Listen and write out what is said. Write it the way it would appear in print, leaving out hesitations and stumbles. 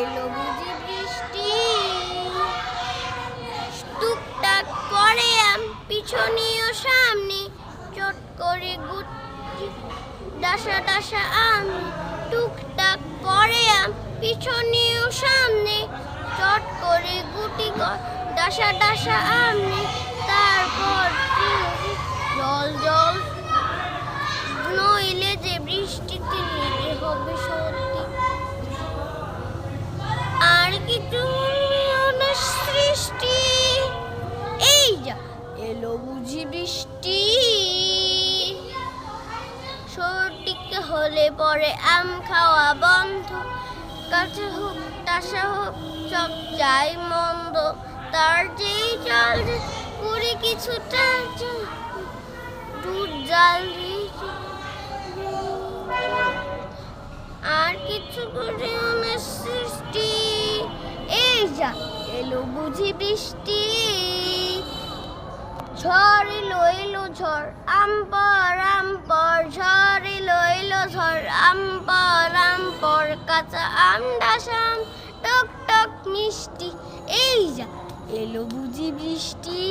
এলো বুঝি বৃষ্টি, টুকটাক পরে পিছনীয় সামনে, চট করে গুটি ডাসা ডাসা আমি, টুকটাক পরে পিছনীয় সামনে, চট করে গুটি ডাসা ডাসা আমি, তারপর জল জল নইলে যে বৃষ্টিতে নিতে হবে সত্যি। আর কিছু সৃষ্টি, এই যা এলো বুঝি বৃষ্টি, সর্দিকে হলে পরে আম খাওয়া বন্ধ, কাঁচা হোক টাসা হোক সব যাই মন্দ, তার যেই জল করে কিছুটা দুধ জাল দিয়েছে, আর কিছু করে সৃষ্টি, এই যা এলো বুঝি বৃষ্টি, ঝড় এলো এলো ঝড় আমপর আমপর, ঝড় এলো এলো ঝড় আমপর আমপর, কাঁচা আম ডাসা আম টক টক মিষ্টি, এই যা এলো বুঝি বৃষ্টি।